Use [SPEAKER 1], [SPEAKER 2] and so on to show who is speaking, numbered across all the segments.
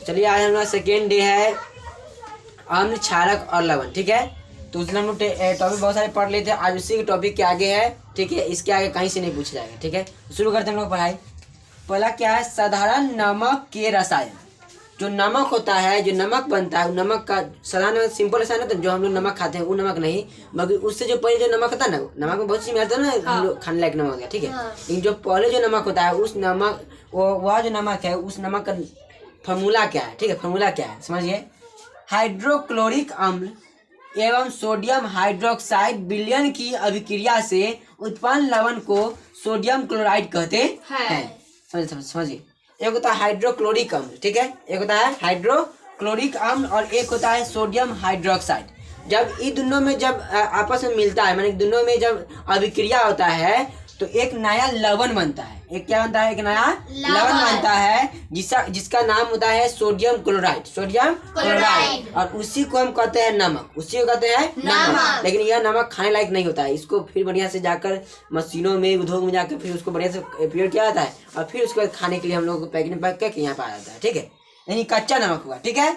[SPEAKER 1] चलिए आज हमारा सेकेंड डे है अम्ल, क्षारक और लवण। ठीक है, तो उसने हम लोग टॉपिक बहुत सारे पढ़ लिए थे। आज उसी के टॉपिक के आगे है। ठीक है, इसके आगे कहीं से नहीं पूछा जाएगा। ठीक है, शुरू करते हैं हम लोग पढ़ाई। पहला क्या है, साधारण नमक के रसायन। जो नमक होता है, जो नमक बनता है, नमक का साधारण सिंपल रसायन होता है। जो हम लोग नमक खाते हैं वो नमक नहीं, मगर उससे जो पहले जो नमक होता है ना, नमक में बहुत चीज मिलता है ना, हम लोग खाने लायक नमक होता है। ठीक है, लेकिन जो पहले जो नमक होता है उस नमक, वह जो नमक है उस नमक का फॉर्मूला क्या है। ठीक है, फॉर्मूला क्या है समझिए। हाइड्रोक्लोरिक अम्ल एवं सोडियम हाइड्रोक्साइड विलयन की अभिक्रिया से उत्पन्न लवण को सोडियम क्लोराइड कहते हैं। समझिए, एक होता है हाइड्रोक्लोरिक अम्ल, ठीक है, एक होता है हाइड्रोक्लोरिक अम्ल और एक होता है सोडियम हाइड्रोक्साइड। जब इन दोनों में जब आपस में मिलता है, माने दोनों में जब अभिक्रिया होता है तो एक नया लवण बनता है। एक क्या बनता है, एक नया लवण बनता है जिसका नाम होता है सोडियम क्लोराइड। सोडियम क्लोराइड, और उसी को हम कहते हैं नमक। उसी को कहते हैं नमक। लेकिन यह नमक खाने लायक नहीं होता है। इसको फिर बढ़िया से जाकर मशीनों में, उद्योग में जाकर फिर उसको बढ़िया से प्योर किया जाता है और फिर उसके बाद खाने के लिए हम लोग को पैकेट में पैक करके यहाँ पर आ जाता है। ठीक है, यानी कच्चा नमक हुआ। ठीक है,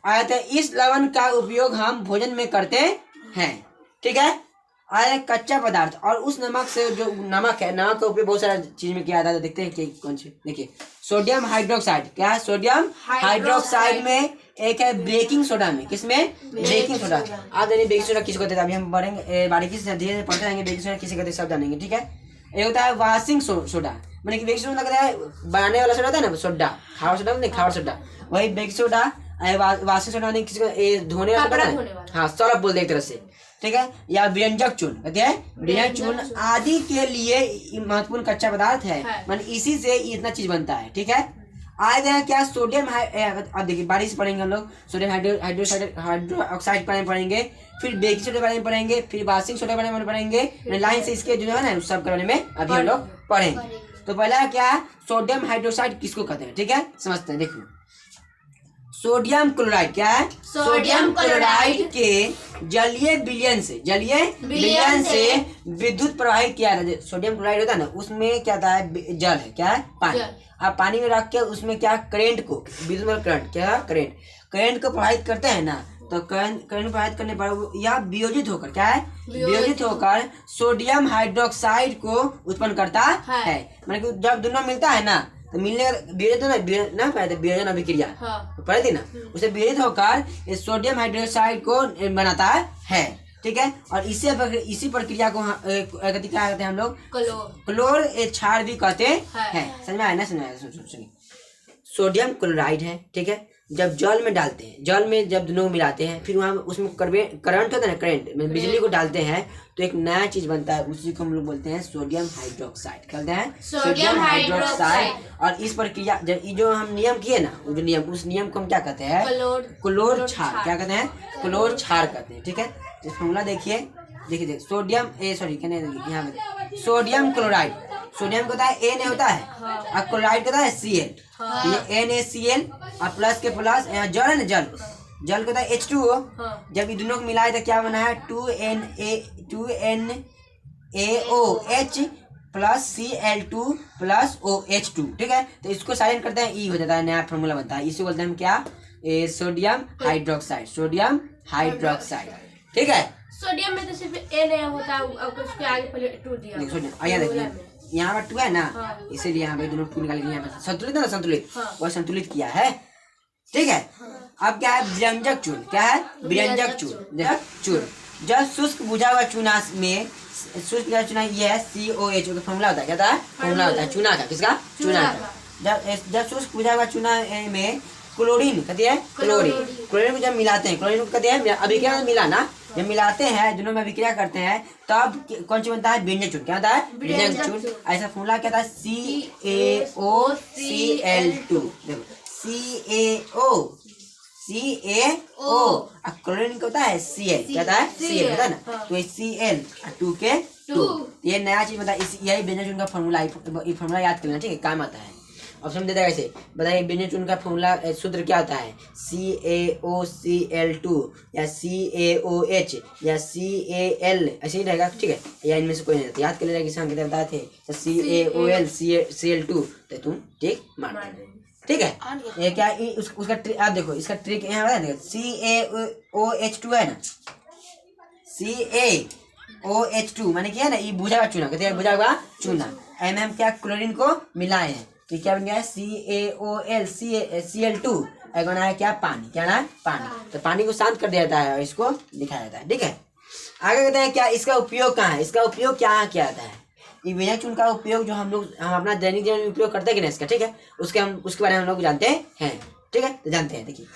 [SPEAKER 1] आया इस लवण का उपयोग हम भोजन में करते हैं। ठीक है, आया कच्चा पदार्थ और उस नमक से, जो नमक है, नमक का उपयोग बहुत सारा चीज में किया जाता है। देखते हैं कि कौन सी। देखिए, सोडियम हाइड्रोक्साइड। क्या है, सोडियम हाइड्रोक्साइड में एक है बेकिंग सोडा में। किसमें, बेकिंग सोडा। आप जानिए बेकिंग सोडा किसको कहते हैं, अभी हम पढ़ेंगे बारीकी से, धीरे धीरे पढ़ते रहेंगे बेकिंग सोडा किसे कहते हैं, सब जानेंगे। ठीक है, एक होता है वाशिंग सोडा, मैंने कि बेकिंग सोडा लगता है बनाने वाला सोडा होता है ना, सोडा, खावर सोडा नहीं, खावर सोडा, वही बेकिंग सोडा। वाशिंग सोडा नहीं, किसी को धोने वाला, हाँ, सरफ बोलते एक तरह से। ठीक है, या व्यंजक चूर्ण कहते हैं, व्यंजक चूर्ण आदि के लिए महत्वपूर्ण कच्चा पदार्थ है। मतलब इसी से इतना चीज बनता है। ठीक है, आए हैं क्या, सोडियम, अब देखिए बारीक से पढ़ेंगे हम लोग। सोडियम हाइड्रोक्साइड के बारे में पढ़ेंगे, फिर बेकिंग सोडा के बारे में पढ़ेंगे, फिर वाशिंग सोडा के बारे में पढ़ेंगे। लाइन से इसके जो है ना सब के बारे में अभी हम लोग पढ़ेंगे। तो पहला क्या है, सोडियम हाइड्रोक्साइड किसको कहते हैं। ठीक है, समझते हैं। देखो, सोडियम क्लोराइड क्या है, सोडियम क्लोराइड के जलीय विलयन से विद्युत प्रवाहित किया जाता है। सोडियम क्लोराइड होता है ना, उसमें क्या होता है, जल है, क्या है, पानी। आप पानी में रख के उसमें क्या, करंट को, विद्युत करंट, क्या, करंट को प्रवाहित करते हैं ना, तो करंट प्रवाहित करने पर यह वियोजित होकर, क्या है, वियोजित होकर सोडियम हाइड्रोक्साइड को उत्पन्न करता है। मतलब जब दोनों मिलता है ना, तो मिलने ना वियोजन अभिक्रिया पढ़े थी ना, उसे वियोजित होकर सोडियम हाइड्रोक्साइड को बनाता है। ठीक है, और इसी प्रक्रिया को क्या कहते हैं हम लोग, क्लोर क्षार भी कहते हैं। समझ में आया ना, सुनिए, सोडियम क्लोराइड है। ठीक है, जब जल में डालते हैं, जल में जब दोनों मिलाते हैं, फिर वहाँ उसमें करंट होता है ना, करंट में बिजली को डालते हैं तो एक नया चीज बनता है। उसी को हम लोग बोलते हैं सोडियम हाइड्रोक्साइड। कहते हैं सोडियम हाइड्रोक्साइड। और इस प्रक्रिया जब जो हम नियम किए ना, वो जो नियम, उस नियम को हम क्या कहते हैं, क्लोर क्षार। क्या कहते हैं, क्लोर क्षार कहते हैं। ठीक है, तो फॉर्मूला देखिए, सोडियम यहाँ पे सोडियम क्लोराइड, सोडियम होता है एन होता है और क्लोराइड होता है Cl। ये NaCl और प्लस के प्लस, यहाँ जल है ना, जल को होता है H2O। जब ये दोनों को मिलाए तो क्या बना है, 2NaOH plus Cl2 plus OH2। ठीक है, तो इसको साइलेंट करते हैं, ई हो जाता है, नया फॉर्मूला बनता है। इसे बोलते हैं हम क्या, सोडियम हाइड्रोक्साइड, सोडियम हाइड्रोक्साइड। ठीक है,
[SPEAKER 2] सोडियम में तो सिर्फ Na होता है, उसके आगे पहले 2 दिया।
[SPEAKER 1] देखिए यहाँ पर 2 है ना, इसीलिए यहाँ पे दोनों 2 निकाल के यहाँ पे संतुलित है ना, संतुलित, वह संतुलित किया है। ठीक है, अब क्या है, व्यंजक चूर्ण। क्या है, व्यंजक चूर्ण। जब शुष्क बुझा हुआ चूना में, शुष्क बुझा चूना ये है COH का फॉर्मूला होता है। क्या है, फॉर्मूला होता है चूना का, किसका, चूना का। जब शुष्क बुझा हुआ चूना में क्लोरीन कहते हैं, क्लोरीन को जब मिलाते हैं, क्लोरीन को कहते हैं अभिक्रिया में मिला ना, जब मिलाते हैं, दोनों में अभिक्रिया करते हैं, तब कौन सी बनता है, व्यंजक चूर्ण। क्या होता है, व्यंजक चूर्ण। ऐसा फॉर्मूला क्या था, CaOCl2। देखो, CaO और क्लोरीन का होता है Cl। क्या होता है, Cl होता है ना, तो Cl 2 के 2, ये नया चीज बताया। यही व्यंजक चूर्ण का फॉर्मूला, ये फॉर्मूला याद कर लेना। ठीक है, काम आता है। ऑप्शन दे देगा ऐसे, बताइए व्यंजक चूर्ण का फॉर्मूला सूत्र क्या होता है, CaOCl2 या CaOH या Cal, ऐसे ही रहेगा। ठीक है, या इनमें से कोई नहीं रहता, याद कर लेगा, किसान बताए थे CaOL Cl2, तो तुम ठीक मान। ठीक है। ये क्या उसका आप देखो इसका ट्रिक यहाँ है, CaOH2 है ना, CaOH2 मैंने किया ना, ये बुझा का चूना, कहते हैं बुझा हुआ चूना, क्या क्लोरीन को मिलाए हैं तो क्या बन गया है CaOL Cl2, एक बना है क्या पानी, क्या ना है पानी। तो पानी को शांत कर दिया जाता है और इसको दिखाया जाता है, ठीक है। आगे कहते हैं क्या इसका उपयोग कहाँ है, इसका उपयोग क्या किया जाता है। ये विजय चून का उपयोग जो हम अपना दैनिक जीवन में उपयोग करते हैं कि नहीं इसका, ठीक है, उसके बारे में हम लोग जानते हैं, ठीक है। तो जानते हैं, देखिए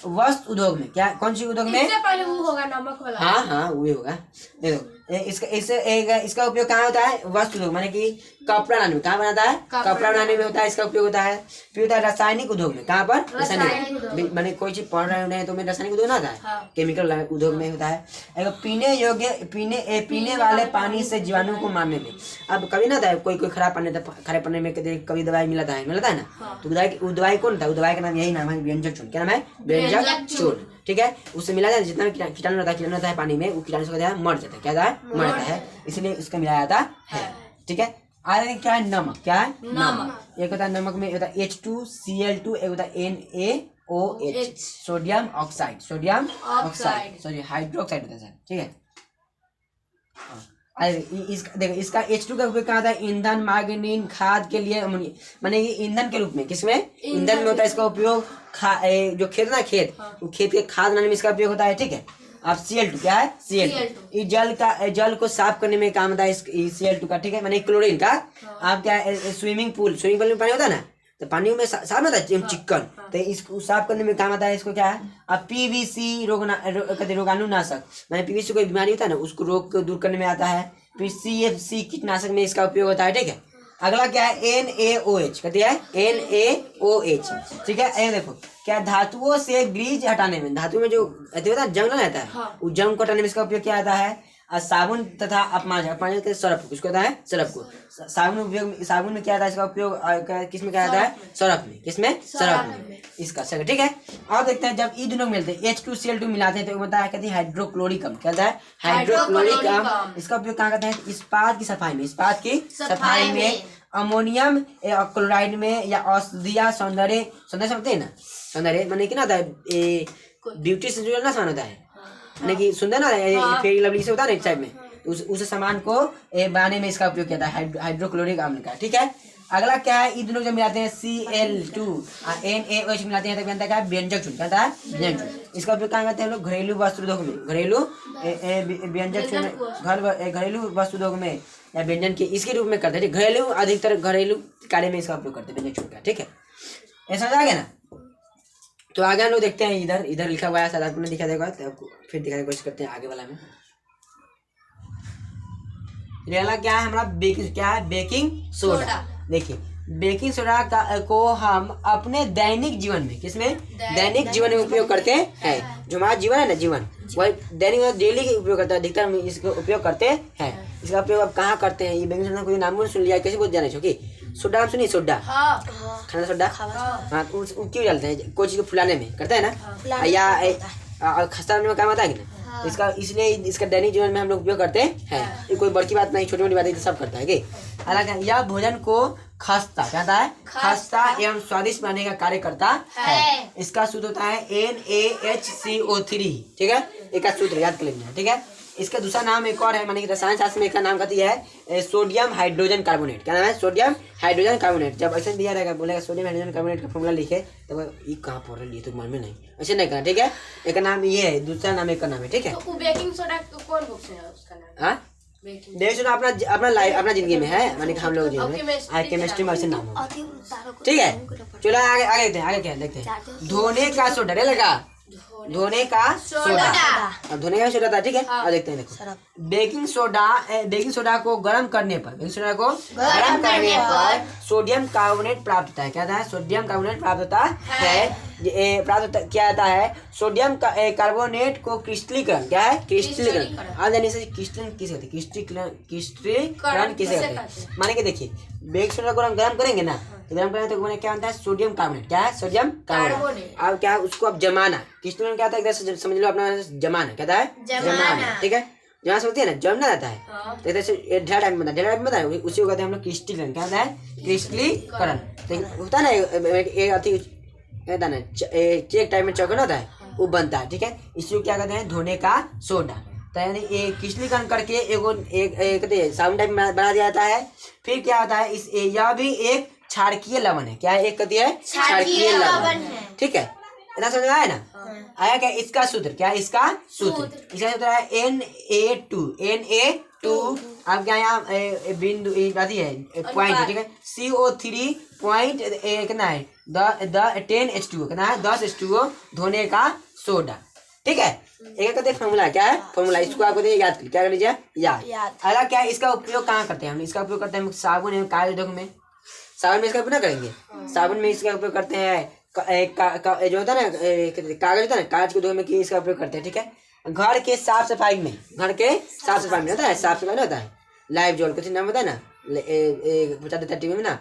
[SPEAKER 1] वस्त्र उद्योग में क्या, कौन सी उद्योग में,
[SPEAKER 2] इससे पहले वो होगा नमक वाला।
[SPEAKER 1] हाँ वही होगा। देखो इसका उपयोग कहाँ होता है, वस्त्र उद्योग माने कि कपड़ा बनाने में, कहाँ बनाता है, कपड़ा बनाने में होता है, इसका उपयोग होता है। फिर होता है रासायनिक उद्योग में, कहाँ पर, रासायनिक मैंने कोई चीज पढ़ रहे हैं तो मैं रासायनिक उद्योग ना होता है, केमिकल उद्योग में होता है। पीने योग्य पीने वाले पानी से जीवाणु को मारने में। अब कभी ना था कोई खराब पानी में कभी दवाई मिलाता है ना, तो दवाई कौन था, दवाई का नाम यही नाम है व्यंजक चूर्ण, क्या नाम है, व्यंजक चूर्ण, ठीक है। उससे मिला जाता है जितना कीटाणु रहता है पानी में, वो कीटाणु से मर जाता है, क्या है, मर जाता है, इसलिए इसका मिलाया जाता है, ठीक है। आगे क्या है, नमक, क्या है, नमक। एक होता है नमक में होता है H2Cl2, एक होता है NaOH, sodium oxide, sorry hydroxide होता है, ठीक है। देखो इसका H2 का उपयोग कहाँ था, ईंधन, मैग्नीन, खाद के लिए, माने ये ईंधन के रूप में, किसमें, ईंधन में होता है इसका उपयोग। जो खेत ना, वो खेत के खाद बनाने में इसका उपयोग होता है, ठीक है। अब Cl2 क्या है, Cl2 ये जल को साफ करने में काम आता है Cl2 का, ठीक है, माने क्लोरीन का। आप क्या है, स्विमिंग पूल में पानी होता है ना, तो पानी में साफ होता है चिकन, तो इसको साफ करने में काम आता है, इसको क्या है। अब PVC रोगाणुनाशक, मैंने PVC कोई बीमारी होता है ना, उसको रोग को दूर करने में आता है। फिर CFC कीटनाशक में इसका उपयोग होता है, ठीक है। अगला क्या है, NaOH, कहते हैं NaOH, ठीक है। ये देखो क्या, धातुओं से ग्रीज हटाने में, धातु में जो होता है जंग रहता है, वो जंग को हटाने में इसका उपयोग किया जाता है। साबुन तथा अपमार्जन के सर्फ, किसको होता है, सर्फ को। साबुन में क्या था इसका उपयोग, किसमें क्या जाता है, सर्फ में, किसमें, सर्फ में, इसका सर, ठीक है। अब देखते हैं जब ये दोनों मिलते हैं H2Cl2 मिलाते हैं तो बनता है, कहते हैं हाइड्रोक्लोरिकम, क्या होता है, हाइड्रोक्लोरिकम। इसका उपयोग कहाँ करते हैं, इस्पात की सफाई में, अमोनियम क्लोराइड में, या औषधीय सौंदर्य समझते हैं ना, सौंदर्य माने कि ना होता है ब्यूटी से जुड़ा ना सामान होता है, यानी कि सुंदर ना फेयर लवली से होता है ना इस टाइप में, उस सामान को बनाने में इसका उपयोग किया था, हाइड्रोक्लोरिक अम्ल का, ठीक है। अगला क्या है, ये दोनों जब मिलाते हैं Cl2 और NaOH मिलाते हैं तो बनता है क्या, व्यंजक चूर्ण, क्या होता है, व्यंजक चूर्ण। इसका उपयोग कहाँ करते हैं हम लोग, घरेलू वस्त्र उद्योग में, घरेलू वस्त्र उद्योग में, या व्यंजन के इसके रूप में करते हैं, घरेलू, अधिकतर घरेलू कार्य में इसका उपयोग करते हैं व्यंजक चूर्ण का, ठीक है। ऐसा समझ आ गया ना। तो आगे हम लोग देखते हैं, इधर लिखा हुआ है, शायद आपने दिखा देगा, तो फिर दिखाने की कोशिश करते हैं आगे वाला में। अगला क्या है हमारा, बेकिंग सोडा। देखिए बेकिंग सोडा को हम अपने दैनिक जीवन में, किसमें, दैनिक जीवन में उपयोग करते हैं। जो हमारा जीवन है ना, जीवन वही दैनिक डेली के उपयोग करता है, अधिकतर हम इसका उपयोग करते हैं। इसका उपयोग आप कहाँ करते हैं, ये बेकिंग सोडा कोई नाम सुन लिया, कैसे बोल जाने चाहिए, सोडा नाम सुनिए, सोडा, खाना सोडा, हाँ, क्यों डालते हैं, कोई चीज को फुलाने में करते हैं ना, या खस्ता में काम आता है कि ना, इसका इसलिए इसका दैनिक जीवन में हम लोग उपयोग करते हैं। ये कोई बड़ी बात नहीं, छोटी मोटी बात है, सब करता है कि। हालांकि यह भोजन को खस्ता कहता है, खस्ता एवं स्वादिष्ट बनाने का कार्य करता है। इसका सूत्र होता है NaHCO3, ठीक है, एक सूत्र याद कर लेना, ठीक है। इसका दूसरा नाम एक और है, माने कि रसायन शास्त्र में इसका नाम कहती है सोडियम हाइड्रोजन कार्बोनेट। क्या नाम है, सोडियम हाइड्रोजन कार्बोनेट। जब ऐसे दिया रहेगा, बोलेगा सोडियम हाइड्रोजन कार्बोनेट का फॉर्मूला लिखे, तो ये कहाँ पढ़ रहे, तो मन में नहीं, ऐसे नहीं करना, ठीक है। एक नाम ये है, दूसरा नाम एक का नाम है, ठीक है।
[SPEAKER 2] तो बेकिंग सोडा कौन बुक से है उसका नाम,
[SPEAKER 1] हाँ, बेकिंग सोडा अपना लाइफ, अपना जिंदगी में है, माने कि हम लोग केमिस्ट्री में ऐसे नाम होगा, ठीक है। चलो आगे देखते हैं, धोने का सोडा लगा, धोने का सोडा, अब धोने का सोडा था, ठीक है। अब देखते हैं, देखो बेकिंग सोडा को गर्म करने पर, सोडियम कार्बोनेट प्राप्त होता है। क्या होता है, सोडियम कार्बोनेट प्राप्त होता है। क्या आता है, सोडियम कार्बोनेट को क्रिस्टलीकरण, क्या है, क्रिस्टलीकरण। आप जानिए से क्रिस्टलीकरण किसे कहते हैं, क्रिस्टलीकरण किसे कहते हैं, माने कि देखिए बेकिंग सोडा को हम गर्म करेंगे ना, तो गर्म करेंगे तो मैंने क्या होता है, सोडियम कार्बोनेट, क्या है, सोडियम कार्बोनेट। अब क्या उसको अब जमाना, क्रिस्टलीकरण क्या होता है, समझ लो अपना जमाना, क्या है, जमाना, ठीक है। जहाँ से होती है ना, जम ना जाता है,
[SPEAKER 2] हाँ।
[SPEAKER 1] तो इधर से ढेला टाइप में बनता है, ढेला टाइप में बनता है, उसी को कहते हैं हम लोग क्रिस्टलीकरण। क्या होता है? क्रिस्टलीकरण। तो होता है ना एक अथी कहता है ना चेक टाइप में चौकन होता है, वो बनता है, ठीक है। इसी को क्या कहते हैं? धोने का सोडा। तो यानी ये क्रिस्टलीकरण करके एक कहते हैं साबुन टाइप में बना दिया जाता है। फिर क्या होता है? यह भी एक क्षारकीय लवण है। क्या है? एक कहती है क्षारकीय लवण, ठीक है। इतना समझ में आया ना? आया क्या इसका सूत्र? क्या है इसका सूत्र? इसका सूत्र है Na2। अब क्या यहाँ बिंदु है पॉइंट है, ठीक है। CO3 पॉइंट कितना है? 10H2O कितना है? 10H2O धोने का सोडा, ठीक है। एक कहते हैं फॉर्मूला। क्या है फॉर्मूला? इसको आपको याद कर, क्या कर लीजिए याद। अगला क्या है? इसका उपयोग कहाँ करते हैं हम? इसका उपयोग करते हैं साबुन एवं कागज उद्योग में। साबुन में इसका उपयोग ना करेंगे, साबुन में इसका उपयोग करते हैं जो होता है ना कागज होता है ना, कागज को धोने में इसका उपयोग करते हैं, ठीक है। घर के साफ सफाई में, घर के साफ सफाई में होता है, साफ सफाई होता है लाइव जोल कुछ नाम होता है ना, बता देता टीवी में ना,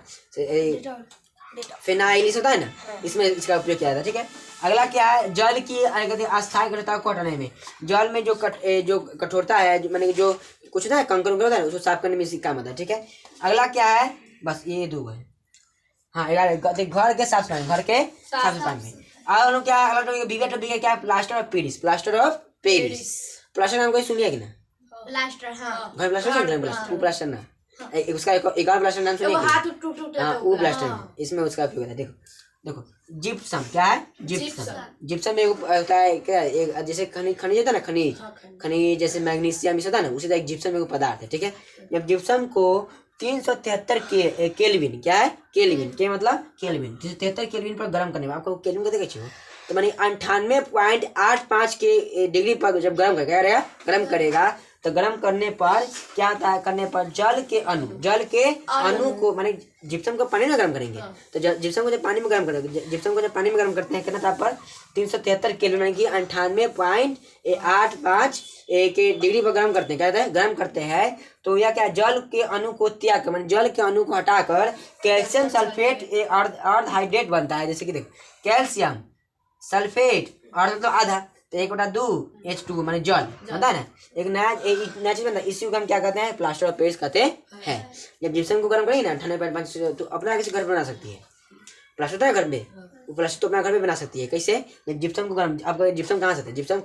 [SPEAKER 1] फिनाइल होता है ना, इसमें इसका उपयोग किया जाता है, ठीक है। अगला क्या है? जल की अस्थायी कठोरता को हटाने में। जल में जो कठोरता है, माने जो कुछ ना कंकड़ होता है उसको साफ करने में इसका काम आता है, ठीक है। अगला क्या है? बस ये दो है। हाँ, घर के साफ सफाई, घर के साफ सफाई में। और क्या है? अगला टॉपिक क्या है? Plaster of Paris. Plaster of Paris, plaster नाम कोई सुनिए कि ना?
[SPEAKER 2] प्लास्टर, हाँ।
[SPEAKER 1] घर प्लास्टर सुन वो प्लास्टर ना, उसका एक और प्लास्टर नाम सुनिए।
[SPEAKER 2] हाथ टूट
[SPEAKER 1] हाँ, वो प्लास्टर है, इसमें उसका उपयोग है। देखो जिप्सम। क्या है? जिप्सम एक होता है क्या? एक जैसे खनिज होता है ना, खनिज जैसे मैग्नीशियम होता है ना, उसी तरह एक जिप्सम एक पदार्थ है, ठीक है। जब जिप्सम को 373 केल्विन, क्या है? केल्विन के मतलब केल्विन, 373 केल्विन पर गर्म करने में, आपको केल्विन को देखे हो तो मानी 98.85 के डिग्री पर जब गर्म करेगा तो गर्म करने पर क्या होता है? करने पर जल के अणु को माने जिप्सम को पानी में गर्म करेंगे, तो जिप्सम को जब पानी में गर्म करेंगे, जिप्सम को जब पानी में गर्म करते हैं कितना तापमान? 373 केल्विन की 98.85 के डिग्री पर गर्म करते हैं। क्या होता है? गर्म करते हैं तो यह क्या? जल के अणु को त्याग कर, जल के अणु को हटाकर कैल्शियम सल्फेट अर्धहाइड्रेट बनता है। जैसे कि देखो कैल्शियम सल्फेट अर्ध मतलब आधा, तो 1/2H2 माने जल होता है ना, एक नया चीज बनता है। इसी को हम क्या कहते हैं? प्लास्टर ऑफ पेरिस कहते हैं। जब जिप्सम को गर्म करेंगे ना 98.5 तो अपना किसी घर बना सकती है प्लास्टर, तो घर में वो प्लास्टर तो अपना घर में बना सकती है। कैसे? जब जिप्सम को गर्म, आपका जिप्सम कहाँ से? जिप्सम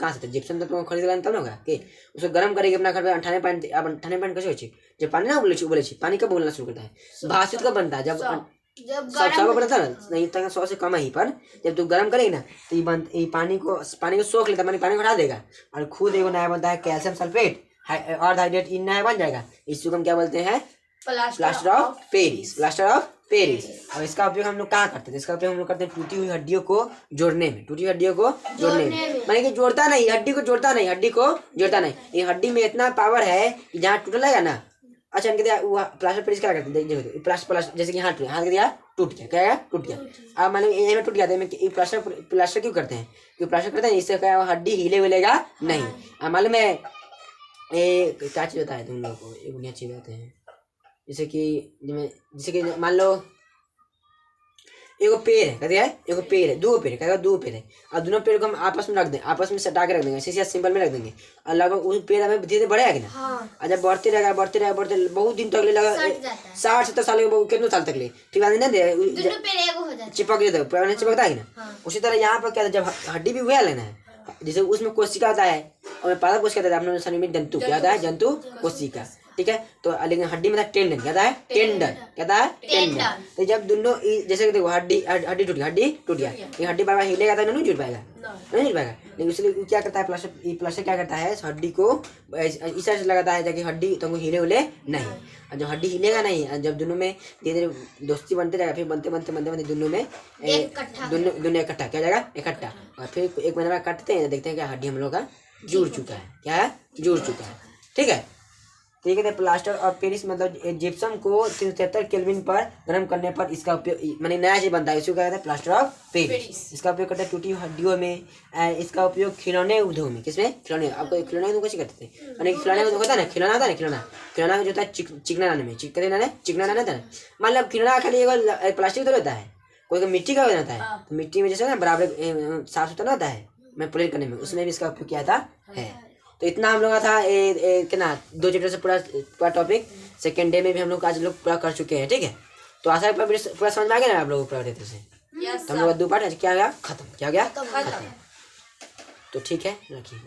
[SPEAKER 1] तो तुमको खरीद लाना तब ना होगा कि उसको गर्म करेगी अपना घर में 98 कैसे हो? जब पानी ना बोले पानी कब बोलना शुरू करता है? भाषित कब बनता है? जब सब बनता है ना, नहीं तो 100 से कम है ही, पर जब तू गर्म करेगी ना तो ये पानी को सोख लेता है, पानी को हटा देगा और खुद एक नया बनता है कैल्शियम सल्फेट अर्धहाइड्रेट, इन नया बन जाएगा। इसको हम क्या बोलते हैं? Plaster of Paris. Plaster of Paris. अब इसका उपयोग हम लोग कहाँ करते हैं? इसका उपयोग हम लोग करते हैं टूटी हुई हड्डियों को जोड़ने में, माने कि जोड़ता नहीं, हड्डी को जोड़ता नहीं। ये हड्डी में इतना पावर है कि जहाँ टूटेगा ना, अच्छा इनके दिया वो प्लास्टर पेरिस क्या करते हैं? देखो प्लास्टर जैसे कि हाथ के दिया टूट गया, क्या टूट गया। अब मान लो ये में टूट गया तो प्लास्टर क्यों करते हैं? क्योंकि प्लास्टर करते हैं इससे क्या हड्डी हिलेगा नहीं। अब मालूम है क्या चीज होता है तुम लोग को? एक बढ़िया चीज होते हैं, जैसे कि मान लो एगो पेड़ है, कहते हैं एगो पेड़ है, दो पेड़ है, दो पेड़ है। अब दोनों पेड़ को हम आपस में रख दें, आपस में सटा के रख देंगे, ऐसे सिंपल में रख देंगे और लगभग उस पेड़ हमें धीरे धीरे बढ़ेगा कि ना। और जब बढ़ते रहेगा बहुत दिन तक लगा 60-70 साल कितने साल तक ले, फिर बाद ना चिपक चिपकता है ना। उसी तरह यहाँ पर क्या जब हड्डी भी हुआ लेना है, जैसे उसमें कोशिका आता है और पादप कोशिका आता है, अपने शरीर में जंतु क्या आता है? जंतु कोशिका, ठीक है। तो लेकिन हड्डी में टेंडन क्या है? टेंडन। तो जब दोनों जैसे देखो हड्डी टूट गया, ये हड्डी बार हिलेगा तो नहीं जुड़ पाएगा, लेकिन इसलिए क्या करता है प्लास्टर क्या करता है? हड्डी को इस तरह से लगाता है ताकि हड्डी तुमको हिले नहीं। और जब हड्डी हिलेगा नहीं, जब दोनों में धीरे धीरे दोस्ती बनते जाएगा, फिर बनते दोनों में दोनों इकट्ठा क्या जाएगा? इकट्ठा। और फिर एक महीने बाद काटते हैं, देखते हैं क्या हड्डी हम लोग का जुड़ चुका है, क्या है? जुड़ चुका है, ठीक है। ठीक है। प्लास्टर ऑफ पेरिस मतलब जिप्सम को 373 केल्विन पर गर्म करने पर इसका उपयोग माने नया चीज बनता है, इसको क्या कहते हैं? Plaster of Paris. इसका उपयोग करते हैं टूटी हड्डियों में, इसका उपयोग खिलौने उद्योग में। किसमें? खिलौने। आपको खिलौने उद्योग कैसे करते थे? माने खिलौने उद्योग होता है ना, खिलौना जो होता है चिकना लाने में, चिकना लाना था ना, मतलब खिलौना खाली प्लास्टिक तो होता है, कोई मिट्टी का होता है, तो मिट्टी में जैसे ना बराबर साफ सुथरा होता है मैं प्लेन करने में, उसमें भी इसका उपयोग किया था है। तो इतना हम लोग का था कितना 2 चैप्टर से पूरा टॉपिक सेकेंड डे में भी हम लोग आज लोग पूरा कर चुके हैं। ठीक है, तो आशा पूरा समझ में आ गया ना आप लोगों को पूरा रहते से। तो हम लोग 2 पार्ट क्या गया खत्म, क्या गया खत्म। तो ठीक है, रखिए।